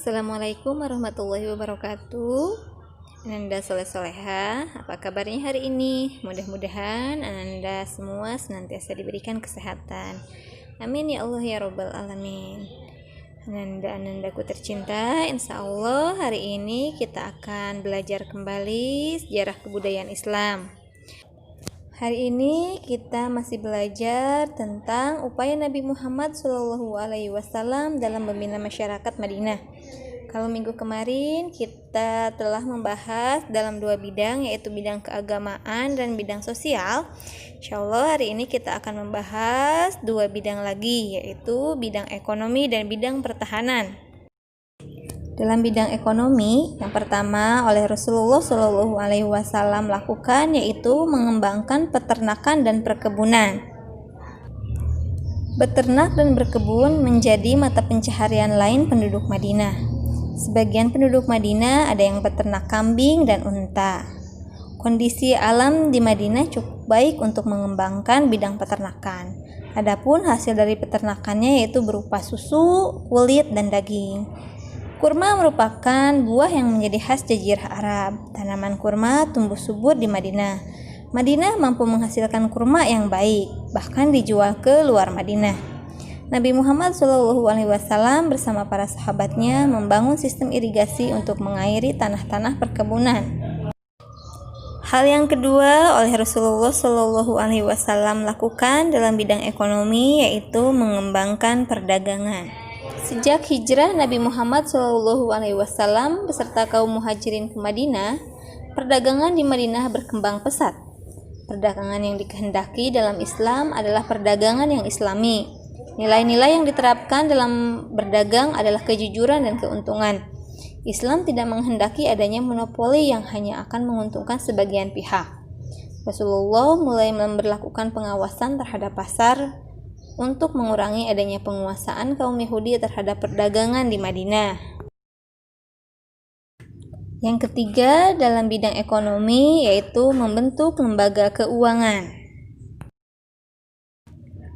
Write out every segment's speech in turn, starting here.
Assalamualaikum warahmatullahi wabarakatuh. Ananda soleh-soleha, apa kabarnya hari ini? Mudah-mudahan Ananda semua senantiasa diberikan kesehatan. Amin ya Allah ya Rabbal Alamin. Anandaku tercinta, insya Allah hari ini kita akan belajar kembali sejarah kebudayaan Islam. Hari ini kita masih belajar tentang upaya Nabi Muhammad SAW dalam membina masyarakat Madinah. Kalau minggu kemarin kita telah membahas dalam dua bidang, yaitu bidang keagamaan dan bidang sosial. Insya Allah hari ini kita akan membahas dua bidang lagi, yaitu bidang ekonomi dan bidang pertahanan. Dalam bidang ekonomi, yang pertama oleh Rasulullah SAW lakukan yaitu mengembangkan peternakan dan perkebunan. Beternak dan berkebun menjadi mata pencaharian lain penduduk Madinah. Sebagian penduduk Madinah ada yang beternak kambing dan unta. Kondisi alam di Madinah cukup baik untuk mengembangkan bidang peternakan. Adapun hasil dari peternakannya yaitu berupa susu, kulit, dan daging. Kurma merupakan buah yang menjadi khas Jazirah Arab. Tanaman kurma tumbuh subur di Madinah. Madinah mampu menghasilkan kurma yang baik, bahkan dijual ke luar Madinah. Nabi Muhammad SAW bersama para sahabatnya membangun sistem irigasi untuk mengairi tanah-tanah perkebunan. Hal yang kedua oleh Rasulullah SAW lakukan dalam bidang ekonomi yaitu mengembangkan perdagangan. Sejak hijrah Nabi Muhammad SAW beserta kaum muhajirin ke Madinah, perdagangan di Madinah berkembang pesat. Perdagangan yang dikehendaki dalam Islam adalah perdagangan yang islami. Nilai-nilai yang diterapkan dalam berdagang adalah kejujuran dan keuntungan. Islam tidak menghendaki adanya monopoli yang hanya akan menguntungkan sebagian pihak. Rasulullah mulai memberlakukan pengawasan terhadap pasar untuk mengurangi adanya penguasaan kaum Yahudi terhadap perdagangan di Madinah. Yang ketiga dalam bidang ekonomi yaitu membentuk lembaga keuangan.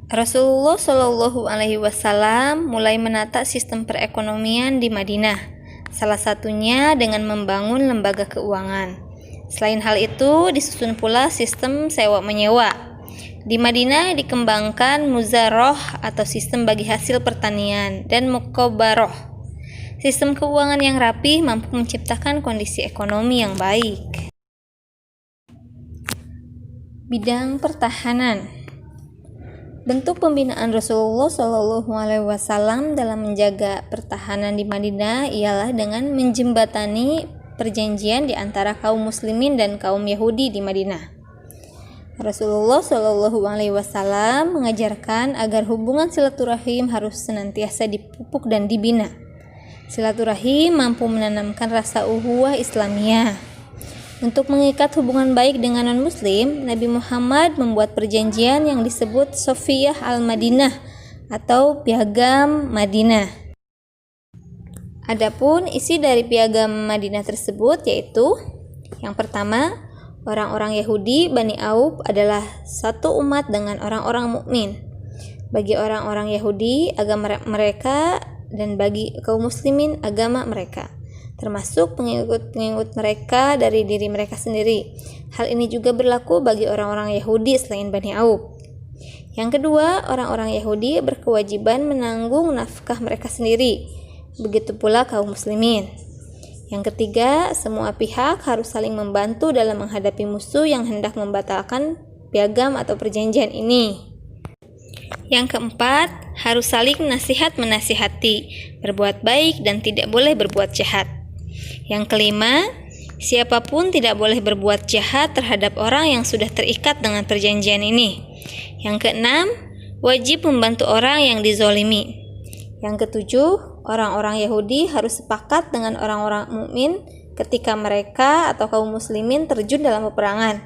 Rasulullah SAW mulai menata sistem perekonomian di Madinah, salah satunya dengan membangun lembaga keuangan. Selain hal itu, disusun pula sistem sewa-menyewa. Di Madinah dikembangkan muzaroh atau sistem bagi hasil pertanian dan mukobaroh. Sistem keuangan yang rapi mampu menciptakan kondisi ekonomi yang baik. Bidang pertahanan. Bentuk pembinaan Rasulullah SAW dalam menjaga pertahanan di Madinah ialah dengan menjembatani perjanjian di antara kaum muslimin dan kaum Yahudi di Madinah. Rasulullah SAW mengajarkan agar hubungan silaturahim harus senantiasa dipupuk dan dibina. Silaturahim mampu menanamkan rasa ukhuwah Islamiyah. Untuk mengikat hubungan baik dengan non-muslim, Nabi Muhammad membuat perjanjian yang disebut Sofiyah al-Madinah atau Piagam Madinah. Adapun isi dari Piagam Madinah tersebut yaitu yang pertama, orang-orang Yahudi Bani Auf adalah satu umat dengan orang-orang mukmin. Bagi orang-orang Yahudi agama mereka dan bagi kaum muslimin agama mereka, termasuk pengikut-pengikut mereka dari diri mereka sendiri. Hal ini juga berlaku bagi orang-orang Yahudi selain Bani Auf. Yang kedua, orang-orang Yahudi berkewajiban menanggung nafkah mereka sendiri. Begitu pula kaum muslimin. Yang ketiga, semua pihak harus saling membantu dalam menghadapi musuh yang hendak membatalkan piagam atau perjanjian ini. Yang keempat, harus saling nasihat-menasihati, berbuat baik dan tidak boleh berbuat jahat. Yang kelima, siapapun tidak boleh berbuat jahat terhadap orang yang sudah terikat dengan perjanjian ini. Yang keenam, wajib membantu orang yang dizolimi. Yang ketujuh, orang-orang Yahudi harus sepakat dengan orang-orang mukmin ketika mereka atau kaum muslimin terjun dalam peperangan.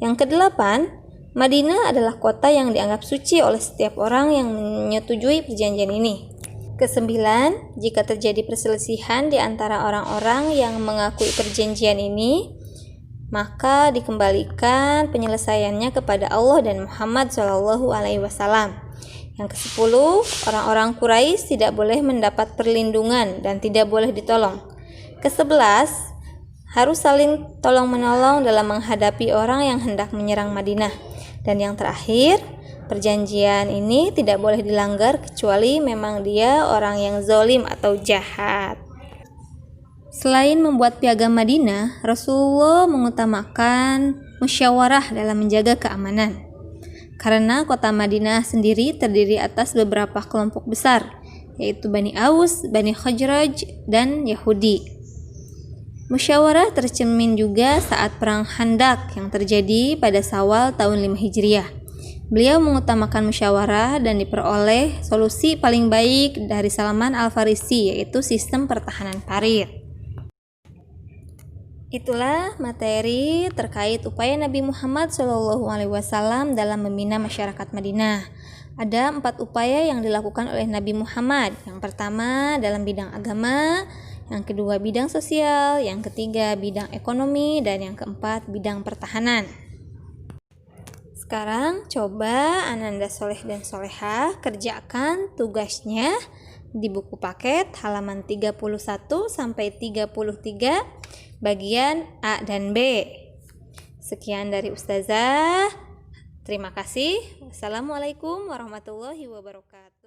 Yang kedelapan, Madinah adalah kota yang dianggap suci oleh setiap orang yang menyetujui perjanjian ini. Kesembilan, jika terjadi perselisihan di antara orang-orang yang mengakui perjanjian ini, maka dikembalikan penyelesaiannya kepada Allah dan Muhammad SAW. Yang ke-10, orang-orang Quraisy tidak boleh mendapat perlindungan dan tidak boleh ditolong. Ke-11, harus saling tolong-menolong dalam menghadapi orang yang hendak menyerang Madinah. Dan yang terakhir, perjanjian ini tidak boleh dilanggar kecuali memang dia orang yang zalim atau jahat. Selain membuat piagam Madinah, Rasulullah mengutamakan musyawarah dalam menjaga keamanan. Karena kota Madinah sendiri terdiri atas beberapa kelompok besar, yaitu Bani Aus, Bani Khazraj, dan Yahudi. Musyawarah tercermin juga saat perang Khandaq yang terjadi pada Syawal tahun 5 Hijriah. Beliau mengutamakan musyawarah dan diperoleh solusi paling baik dari Salman Al-Farisi, yaitu sistem pertahanan parit. Itulah materi terkait upaya Nabi Muhammad SAW dalam membina masyarakat Madinah. Ada 4 upaya yang dilakukan oleh Nabi Muhammad. Yang pertama dalam bidang agama, yang kedua bidang sosial, yang ketiga bidang ekonomi, dan yang keempat bidang pertahanan. Sekarang coba Ananda Soleh dan Solehah kerjakan tugasnya di buku paket halaman 31 sampai 33 bagian A dan B. Sekian dari Ustazah. Terima kasih. Wassalamualaikum warahmatullahi wabarakatuh.